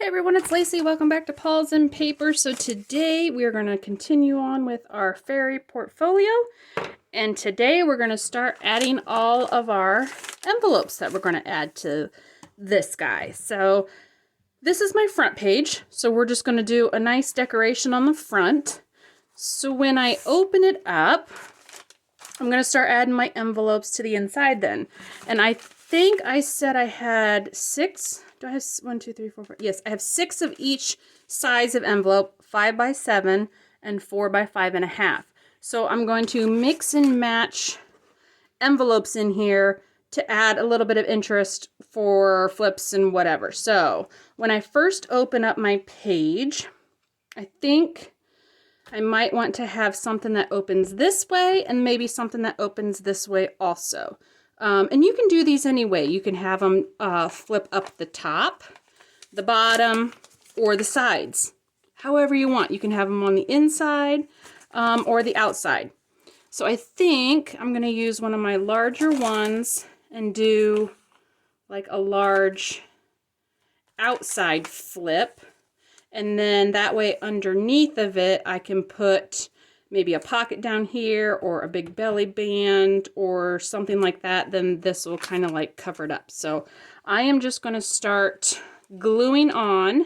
Everyone, it's Lacey. Welcome back to Paws and Paper. So today we are going to continue on with our fairy portfolio. And today we're going to start adding all of our envelopes that we're going to add to this guy. So this is my front page. So we're just going to do a nice decoration on the front. So when I open it up, I'm going to start adding my envelopes to the inside then. And I think I said I had 6. Do I have 1, 2, 3, 4, 5? Yes, I have 6 of each size of envelope, 5 by 7 and 4 by 5.5. So I'm going to mix and match envelopes in here to add a little bit of interest for flips and whatever. So when I first open up my page, I think I might want to have something that opens this way and maybe something that opens this way also. And you can do these any way. You can have them flip up the top, the bottom, or the sides. However you want. You can have them on the inside or the outside. So I think I'm going to use one of my larger ones and do like a large outside flip. And then that way underneath of it, I can put maybe a pocket down here or a big belly band or something like that. Then this will kind of like cover it up. So I am just going to start gluing on.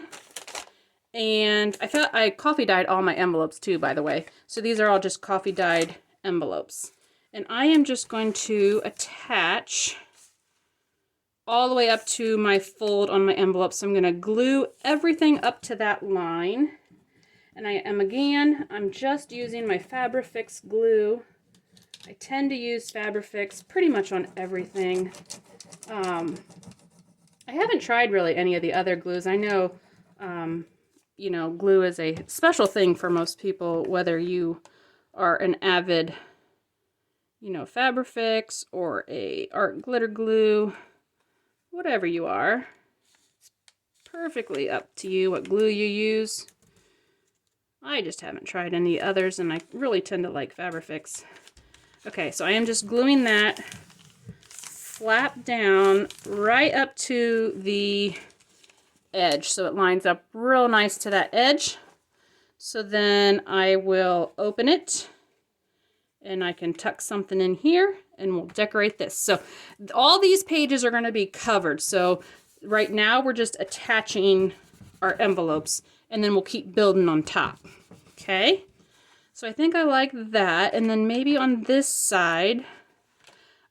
And I coffee dyed all my envelopes too, by the way. So these are all just coffee dyed envelopes. And I am just going to attach all the way up to my fold on my envelope. So I'm going to glue everything up to that line. And I'm just using my Fabri-Fix glue. I tend to use Fabri-Fix pretty much on everything. I haven't tried really any of the other glues. I know, you know, glue is a special thing for most people, whether you are an avid, you know, Fabri-Fix or a art glitter glue. Whatever you are, it's perfectly up to you what glue you use. I just haven't tried any others, and I really tend to like Fabri-Fix. Okay, so I am just gluing that flap down right up to the edge, so it lines up real nice to that edge. So then I will open it, and I can tuck something in here, and we'll decorate this. So all these pages are going to be covered. So right now we're just attaching our envelopes, and then we'll keep building on top. Okay? So I think I like that. And then maybe on this side,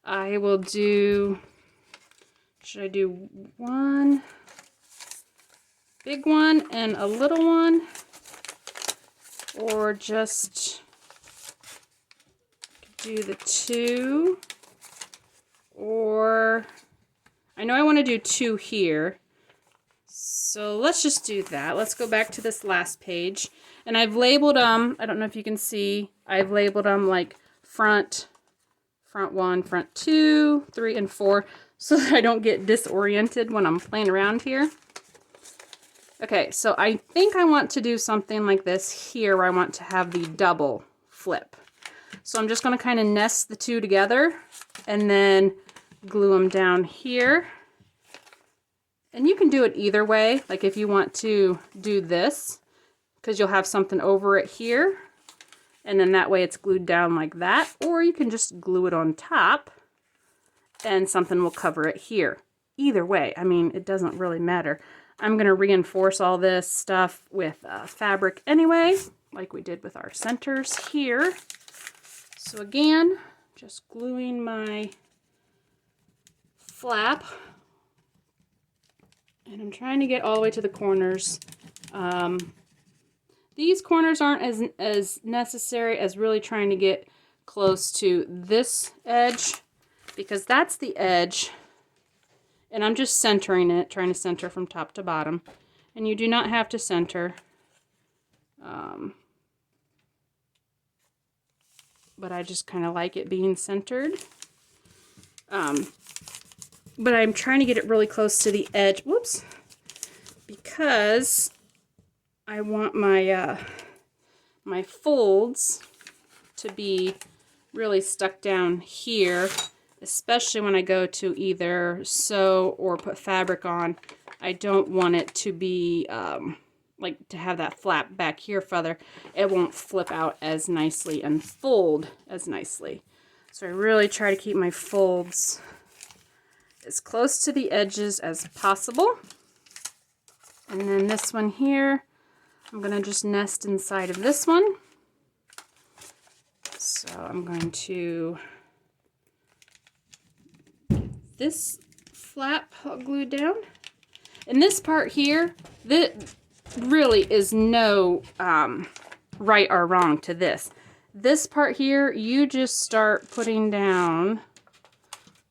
I will do, should I do one big one and a little one? Or just do the 2, or I know I want to do 2 here, so let's just do that. Let's go back to this last page, and I've labeled them, I don't know if you can see, I've labeled them like front 1, front 2, 3, and 4, so that I don't get disoriented when I'm playing around here. Okay, so I think I want to do something like this here, where I want to have the double flip. So I'm just going to kind of nest the 2 together and then glue them down here. And you can do it either way, like if you want to do this, because you'll have something over it here, and then that way it's glued down like that, or you can just glue it on top and something will cover it here. Either way, I mean, it doesn't really matter. I'm going to reinforce all this stuff with fabric anyway, like we did with our centers here. So again, just gluing my flap, and I'm trying to get all the way to the corners. These corners aren't as necessary as really trying to get close to this edge, because that's the edge, and I'm just centering it, trying to center from top to bottom, and you do not have to center. But I just kind of like it being centered. But I'm trying to get it really close to the edge, whoops, because I want my my folds to be really stuck down here, especially when I go to either sew or put fabric on. I don't want it to be like to have that flap back here further. It won't flip out as nicely and fold as nicely. So I really try to keep my folds as close to the edges as possible. And then this one here, I'm going to just nest inside of this one. So I'm going to get this flap glued down. And this part here, that really is no right or wrong to this. This part here, you just start putting down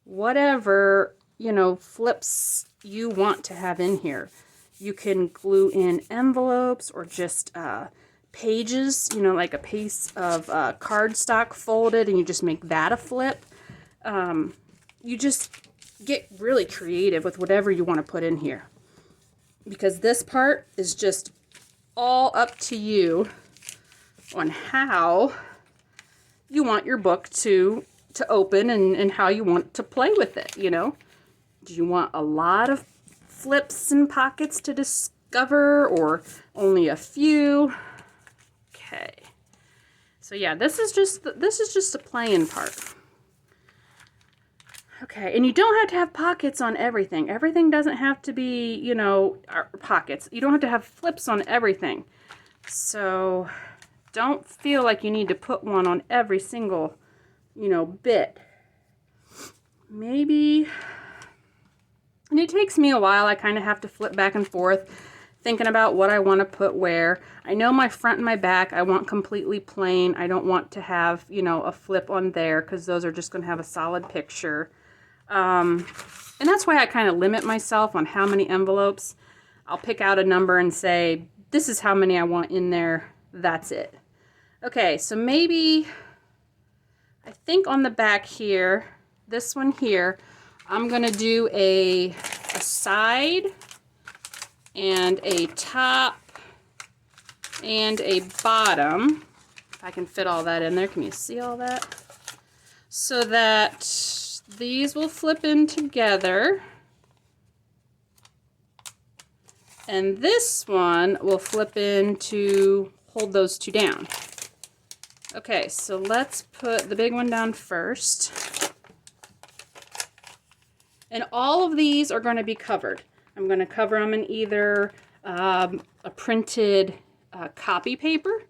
whatever, you know, flips you want to have in here. You can glue in envelopes or just pages, you know, like a piece of cardstock folded, and you just make that a flip. You just get really creative with whatever you want to put in here, because this part is just all up to you on how you want your book to open and how you want to play with it, you know. Do you want a lot of flips and pockets to discover, or only a few? Okay. So yeah, this is just a playing part. Okay, and you don't have to have pockets on everything. Everything doesn't have to be, you know, pockets. You don't have to have flips on everything. So don't feel like you need to put one on every single, you know, bit. Maybe, and it takes me a while. I kind of have to flip back and forth, thinking about what I want to put where. I know my front and my back I want completely plain. I don't want to have, you know, a flip on there, because those are just going to have a solid picture. And that's why I kind of limit myself on how many envelopes. I'll pick out a number and say, this is how many I want in there. That's it. Okay, so maybe, I think on the back here, this one here, I'm going to do a side and a top and a bottom. If I can fit all that in there. Can you see all that? So that these will flip in together. And this one will flip in to hold those two down. Okay, so let's put the big one down first. And all of these are going to be covered. I'm going to cover them in either a printed copy paper,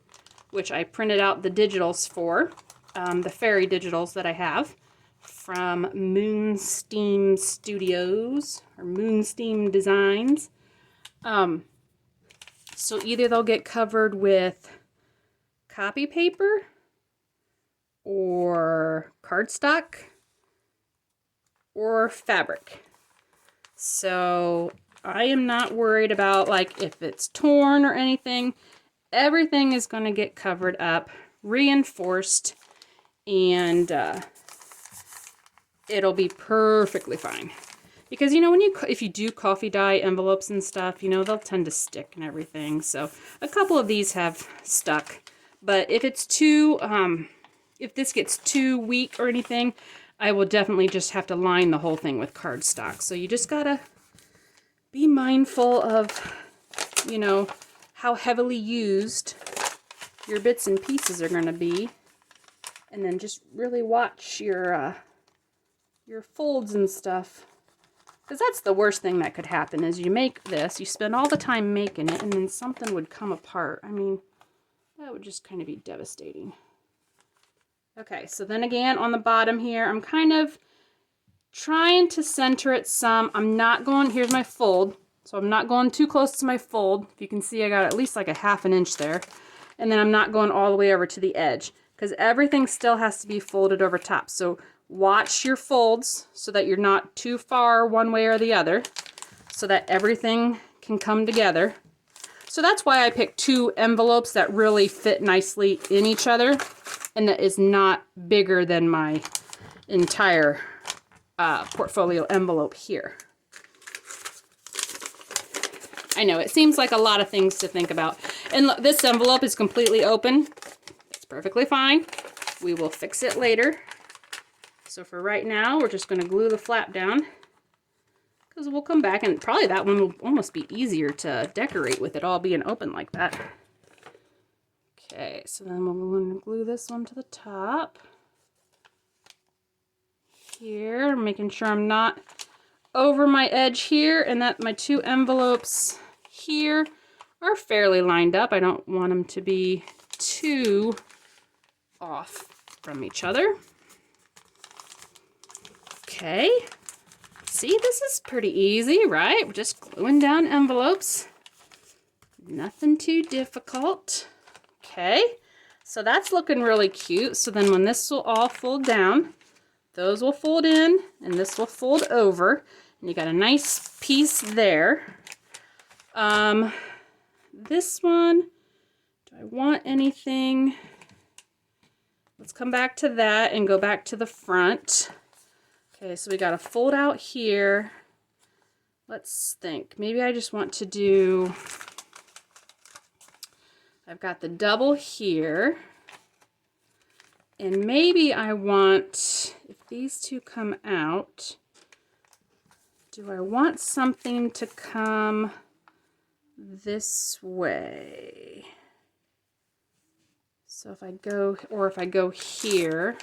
which I printed out the digitals for, the fairy digitals that I have from Moonsteam Studios, or Moonsteam Designs. So either they'll get covered with copy paper or cardstock or fabric. So I am not worried about like if it's torn or anything. Everything is going to get covered up, reinforced, and it'll be perfectly fine. Because, you know, if you do coffee dye envelopes and stuff, you know, they'll tend to stick and everything. So a couple of these have stuck. But if it's too, if this gets too weak or anything, I will definitely just have to line the whole thing with cardstock. So you just gotta be mindful of, you know, how heavily used your bits and pieces are gonna be. And then just really watch your folds and stuff. Because that's the worst thing that could happen, is you make this, you spend all the time making it, and then something would come apart. I mean, that would just kind of be devastating. Okay, so then again, on the bottom here, I'm kind of trying to center it some. I'm not going, here's my fold, so I'm not going too close to my fold. If you can see, I got at least like a ½ inch there. And then I'm not going all the way over to the edge, because everything still has to be folded over top. So watch your folds so that you're not too far one way or the other, so that everything can come together. So that's why I picked 2 envelopes that really fit nicely in each other, and that is not bigger than my entire portfolio envelope here. I know, it seems like a lot of things to think about. And look, this envelope is completely open. It's perfectly fine. We will fix it later. So for right now, we're just going to glue the flap down. because we'll come back and probably that one will almost be easier to decorate with it all being open like that. Okay, so then we're going to glue this one to the top. Here, making sure I'm not over my edge here and that my two envelopes here are fairly lined up. I don't want them to be too off from each other. Okay. See, this is pretty easy, right? We're just gluing down envelopes. Nothing too difficult. Okay, so that's looking really cute. So then when this will all fold down, those will fold in and this will fold over. And you got a nice piece there. This one, do I want anything? Let's come back to that and go back to the front. Okay, so we got a fold out here. Let's think. Maybe I just want to do, I've got the double here. And maybe I want, if these two come out, do I want something to come this way? So if I go, or if I go here.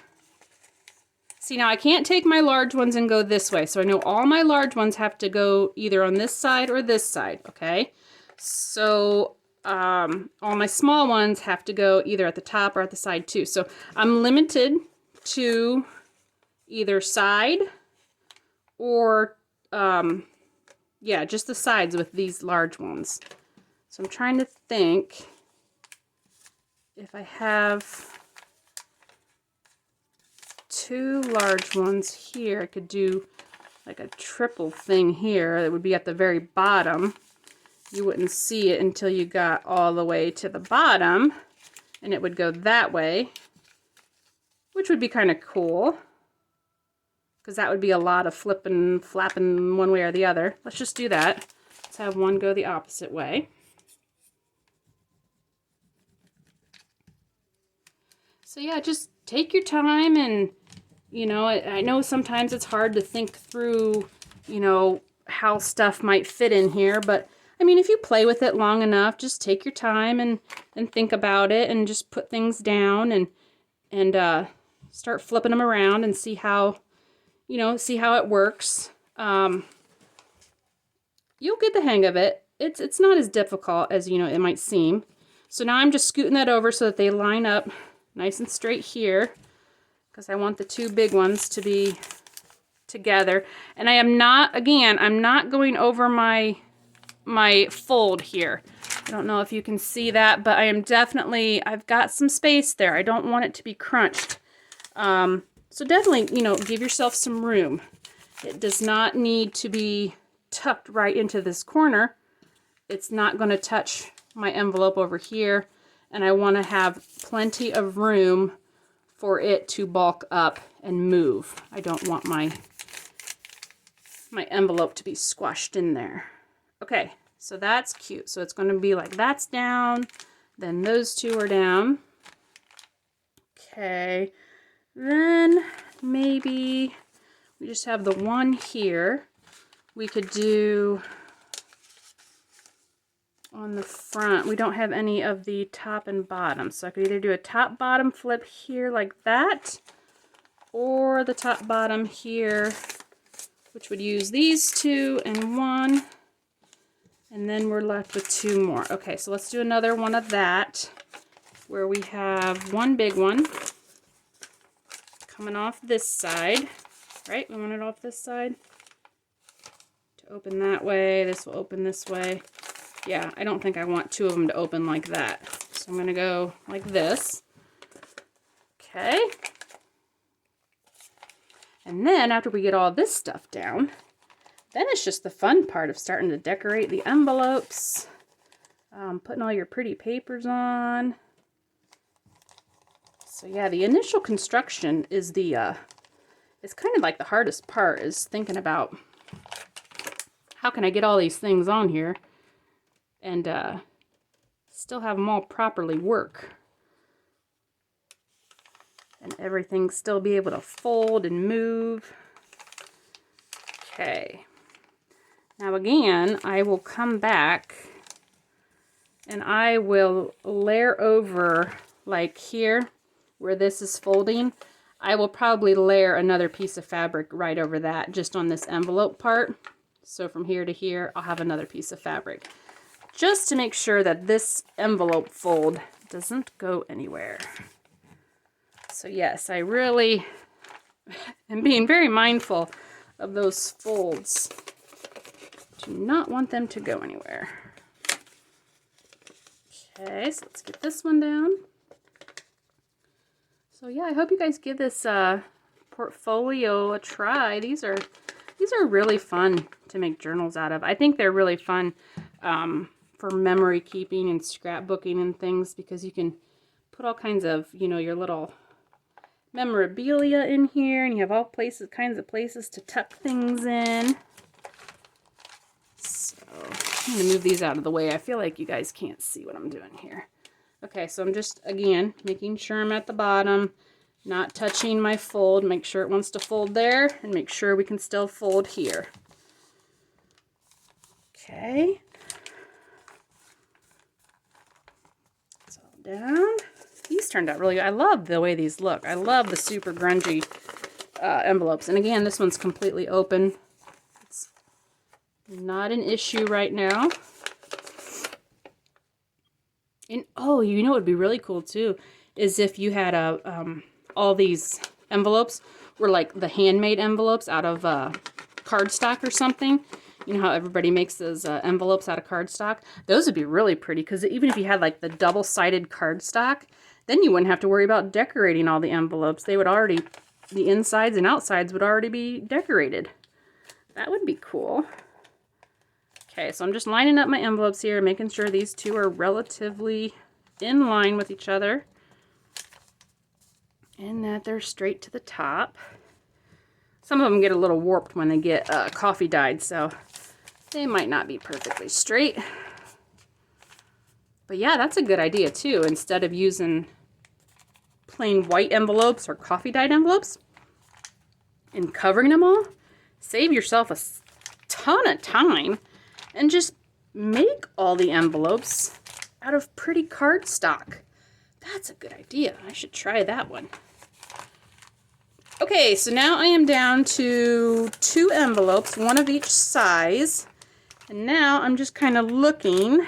See, now I can't take my large ones and go this way. So I know all my large ones have to go either on this side or this side, okay? So all my small ones have to go either at the top or at the side too. So I'm limited to either side or, yeah, just the sides with these large ones. So I'm trying to think if I have two large ones here, I could do like a triple thing here. It would be at the very bottom. You wouldn't see it until you got all the way to the bottom, and it would go that way, which would be kind of cool because that would be a lot of flipping, flapping one way or the other. Let's just do that. Let's have one go the opposite way. So yeah, just take your time and, you know, I know sometimes it's hard to think through, you know, how stuff might fit in here, but I mean, if you play with it long enough, just take your time and think about it and just put things down and start flipping them around and see how, you know, see how it works. You'll get the hang of it. It's not as difficult as, you know, it might seem. So now I'm just scooting that over so that they line up nice and straight here because I want the two big ones to be together. And I am not, again, I'm not going over my fold here. I don't know if you can see that, but I am definitely, I've got some space there. I don't want it to be crunched. So definitely, you know, give yourself some room. It does not need to be tucked right into this corner. It's not going to touch my envelope over here, and I want to have plenty of room for it to bulk up and move. I don't want my envelope to be squashed in there. Okay, so that's cute. So it's going to be like that's down, then those two are down. Okay, then maybe we just have the one here. We could do on the front. We don't have any of the top and bottom, so I could either do a top bottom flip here like that, or the top bottom here, which would use these two and one. And then we're left with two more. Okay, so let's do another one of that, where we have one big one coming off this side, right? We want it off this side to open that way. This will open this way. Yeah, I don't think I want two of them to open like that. So I'm going to go like this. Okay. And then after we get all this stuff down, then it's just the fun part of starting to decorate the envelopes, putting all your pretty papers on. So yeah, the initial construction is it's kind of like the hardest part, is thinking about how can I get all these things on here and still have them all properly work. And everything still be able to fold and move. Okay. Now again, I will come back and I will layer over, like here, where this is folding, I will probably layer another piece of fabric right over that, just on this envelope part. So from here to here, I'll have another piece of fabric, just to make sure that this envelope fold doesn't go anywhere. So yes, I really am being very mindful of those folds. Do not want them to go anywhere. Okay, so let's get this one down. So yeah, I hope you guys give this portfolio a try. These are really fun to make journals out of. I think they're really fun for memory keeping and scrapbooking and things, because you can put all kinds of, you know, your little memorabilia in here, and you have all kinds of places to tuck things in. So I'm gonna move these out of the way. I feel like you guys can't see what I'm doing here. Okay, so I'm just, again, making sure I'm at the bottom, not touching my fold. Make sure it wants to fold there, and make sure we can still fold here. Okay. It's all down. These turned out really good. I love the way these look. I love the super grungy envelopes. And again, this one's completely open. It's not an issue right now. And oh, you know what would be really cool too, is if you had all these envelopes were like the handmade envelopes out of cardstock or something. You know how everybody makes those envelopes out of cardstock? Those would be really pretty, because even if you had like the double-sided cardstock, then you wouldn't have to worry about decorating all the envelopes. They would already, the insides and outsides would already be decorated. That would be cool. Okay, so I'm just lining up my envelopes here, making sure these two are relatively in line with each other, and that they're straight to the top. Some of them get a little warped when they get coffee dyed, so they might not be perfectly straight. But yeah, that's a good idea too. Instead of using plain white envelopes or coffee dyed envelopes and covering them all, save yourself a ton of time and just make all the envelopes out of pretty cardstock. That's a good idea. I should try that one. Okay, so now I am down to 2 envelopes, one of each size. And now I'm just kind of looking.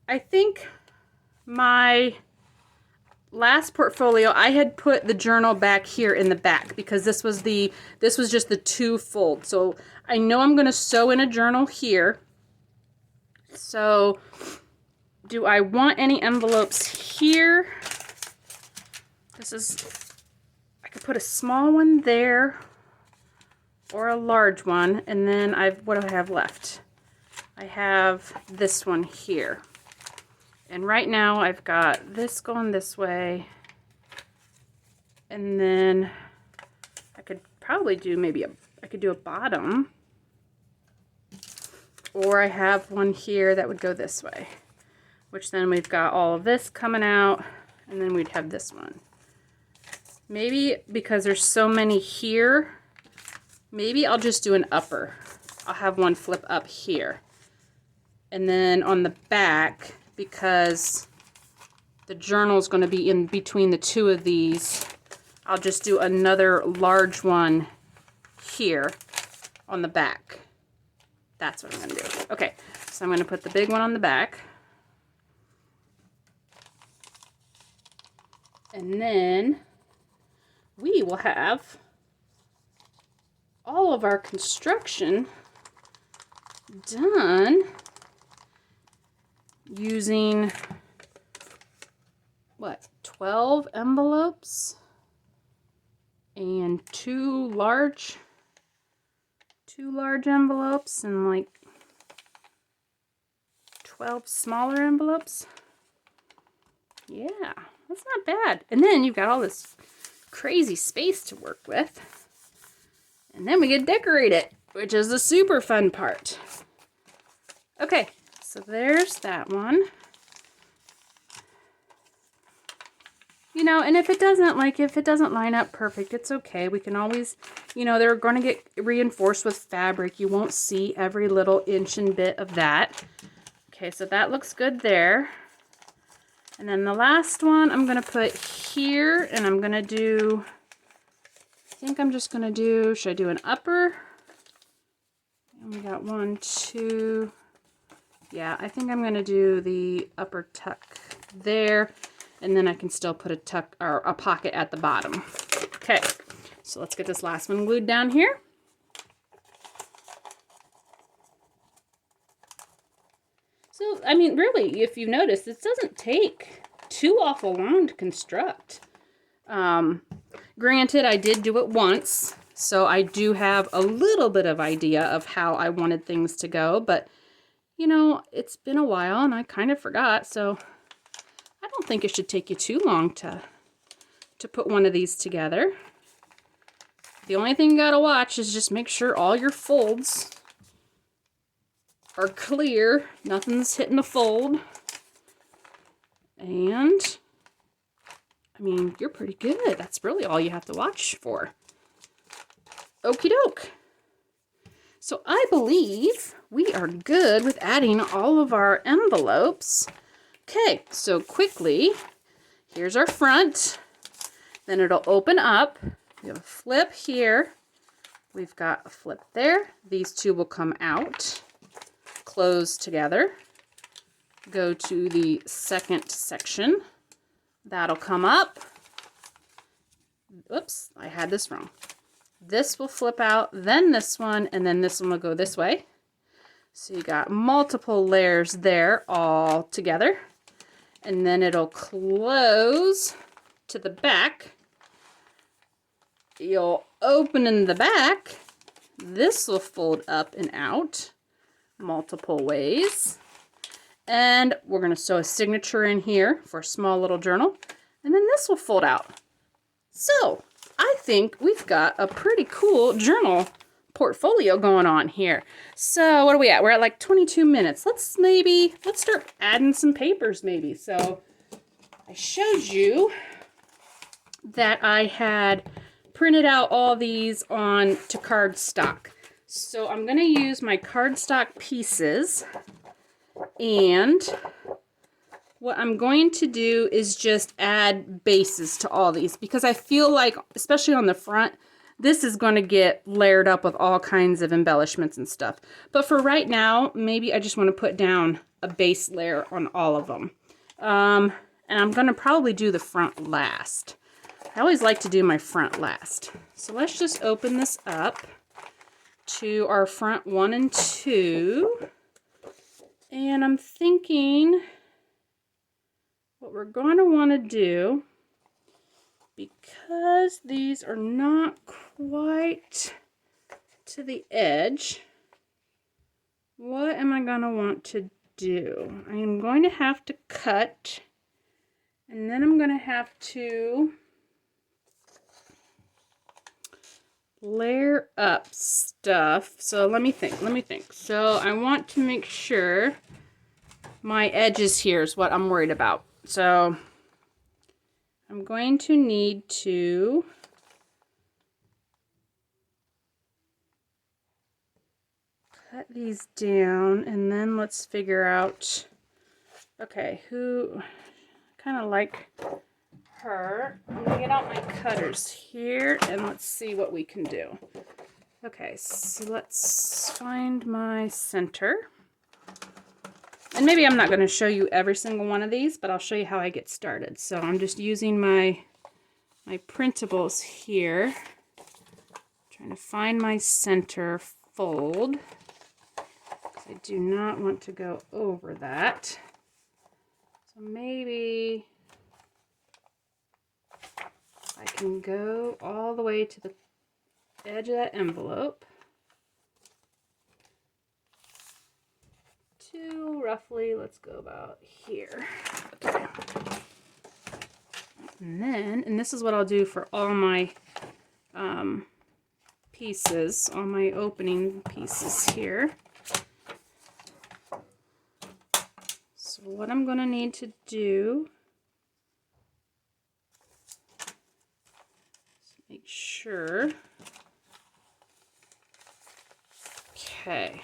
I think my last portfolio, I had put the journal back here in the back, because this was just the 2 fold. So I know I'm going to sew in a journal here. So do I want any envelopes here? I could put a small one there or a large one, and then what do I have left? I have this one here. And right now I've got this going this way, and then I could probably do I could do a bottom, or I have one here that would go this way, which then we've got all of this coming out, and then we'd have this one. Maybe because there's so many here, maybe I'll just do an upper. I'll have one flip up here. And then on the back, because the journal is going to be in between the 2 of these, I'll just do another large one here on the back. That's what I'm going to do. Okay, so I'm going to put the big one on the back. And then we will have all of our construction done using, what, 12 envelopes and two large envelopes and like 12 smaller envelopes. Yeah, that's not bad. And then you've got all this crazy space to work with. And then we get to decorate it, which is the super fun part. Okay, so there's that one. You know, and if it doesn't line up perfect, it's okay. We can always, you know, they're going to get reinforced with fabric. You won't see every little inch and bit of that. Okay, so that looks good there. And then the last one I'm going to put here, and I'm going to do, I think I'm just going to do, should I do an upper? And we got 1, 2, yeah, I think I'm going to do the upper tuck there. And then I can still put a tuck or a pocket at the bottom. Okay, so let's get this last one glued down here. So, I mean, really, if you notice, this doesn't take too awful long to construct. Granted, I did do it once, so I do have a little bit of idea of how I wanted things to go, but, you know, it's been a while and I kind of forgot, so I don't think it should take you too long to put one of these together. The only thing you gotta watch is just make sure all your folds are clear. Nothing's hitting the fold. And, I mean, you're pretty good. That's really all you have to watch for. Okie doke. So I believe we are good with adding all of our envelopes. Okay, so quickly, here's our front. Then it'll open up. We have a flip here. We've got a flip there. These two will come out, close together. Go to the second section. That'll come up. Oops, I had this wrong. This will flip out, then this one, and then this one will go this way. So you got multiple layers there all together. And then it'll close to the back. You'll open in the back. This will fold up and out multiple ways. And we're going to sew a signature in here for a small little journal. And then this will fold out. So I think we've got a pretty cool journal portfolio going on here. So what are we at? We're at like 22 minutes. Let's start adding some papers maybe. So I showed you that I had printed out all these on to cardstock. So I'm going to use my cardstock pieces, and what I'm going to do is just add bases to all these, because I feel like, especially on the front, this is going to get layered up with all kinds of embellishments and stuff. But for right now, maybe I just want to put down a base layer on all of them. And I'm going to probably do the front last. I always like to do my front last. So let's just open this up to our front 1 and 2. And I'm thinking what we're going to want to do, because these are not quite to the edge, what am I going to want to do? I am going to have to cut, and then I'm going to have to layer up stuff. So let me think. So I want to make sure my edges here is what I'm worried about. So I'm going to need to cut these down, and then let's figure out, okay, who kind of like her. I'm gonna get out my cutters here and let's see what we can do. Okay, so let's find my center. And maybe I'm not going to show you every single one of these, but I'll show you how I get started. So I'm just using my printables here, trying to find my center fold. I do not want to go over that. So maybe I can go all the way to the edge of that envelope to roughly, let's go about here. Okay. And this is what I'll do for all my pieces, all my opening pieces here. So what I'm going to need to do sure. Okay.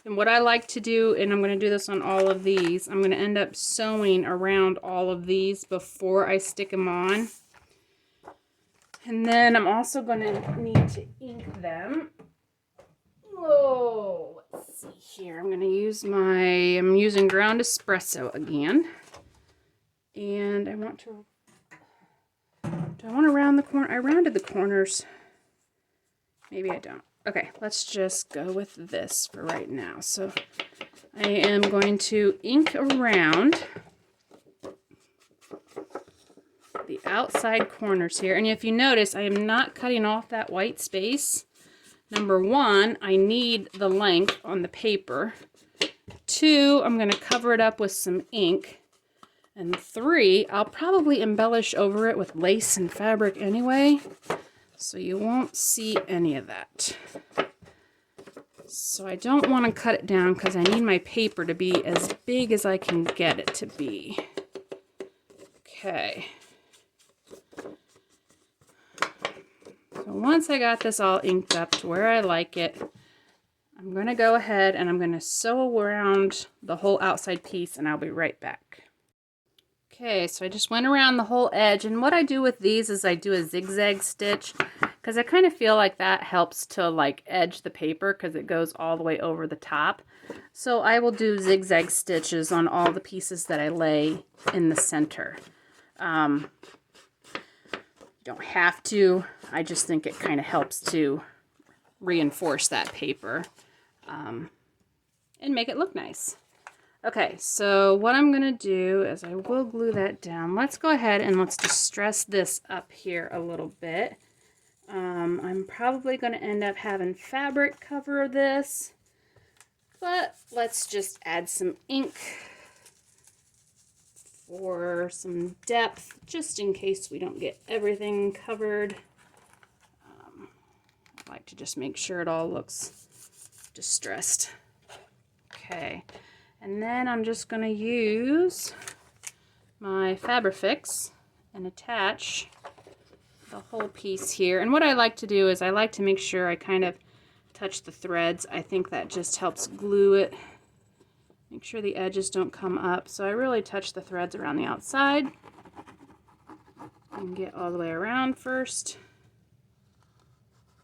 And what I like to do, and I'm going to do this on all of these, I'm going to end up sewing around all of these before I stick them on. And then I'm also going to need to ink them. Oh, let's see here. I'm going to use I'm using ground espresso again. And I want to, do I want to round the corner? I rounded the corners. Maybe I don't. Okay, let's just go with this for right now. So I am going to ink around the outside corners here. And if you notice, I am not cutting off that white space. Number one, I need the length on the paper. Two, I'm going to cover it up with some ink. And three, I'll probably embellish over it with lace and fabric anyway, so you won't see any of that. So I don't want to cut it down because I need my paper to be as big as I can get it to be. Okay. So once I got this all inked up to where I like it, I'm going to go ahead and I'm going to sew around the whole outside piece, and I'll be right back. Okay, so I just went around the whole edge, and what I do with these is I do a zigzag stitch because I kind of feel like that helps to like edge the paper because it goes all the way over the top. So I will do zigzag stitches on all the pieces that I lay in the center. You don't have to. I just think it kind of helps to reinforce that paper and make it look nice. Okay, so what I'm going to do is I will glue that down. Let's go ahead and let's distress this up here a little bit. I'm probably going to end up having fabric cover this, but let's just add some ink for some depth, just in case we don't get everything covered. I like to just make sure it all looks distressed. Okay. And then I'm just going to use my Fabrifix and attach the whole piece here. And what I like to do is I like to make sure I kind of touch the threads. I think that just helps glue it. Make sure the edges don't come up. So I really touch the threads around the outside. And get all the way around first.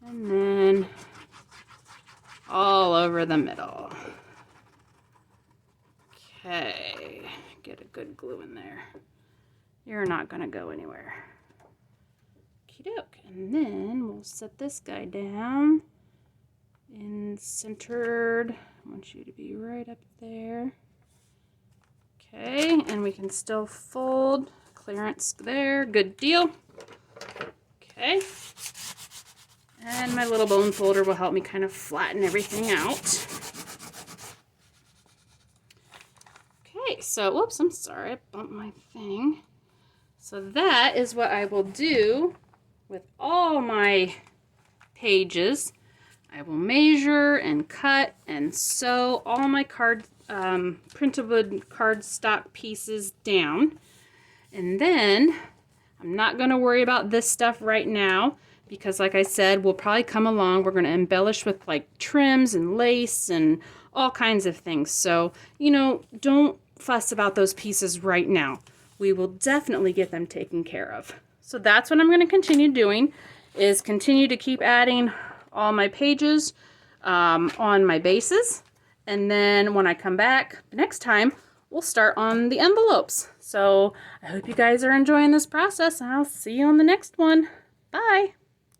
And then all over the middle. Okay, get a good glue in there. You're not going to go anywhere. Okey-doke. And then we'll set this guy down and centered. I want you to be right up there. Okay, and we can still fold. Clearance there. Good deal. Okay. And my little bone folder will help me kind of flatten everything out. Okay, so, whoops, I'm sorry, I bumped my thing. So that is what I will do with all my pages. I will measure and cut and sew all my printable cardstock pieces down. And then I'm not going to worry about this stuff right now because, like I said, we'll probably come along. We're going to embellish with like trims and lace and all kinds of things. So, you know, don't fuss about those pieces right now. We will definitely get them taken care of. So that's what I'm going to continue doing, is continue to keep adding all my pages on my bases. And then when I come back next time, we'll start on the envelopes. So I hope you guys are enjoying this process, and I'll see you on the next one. Bye.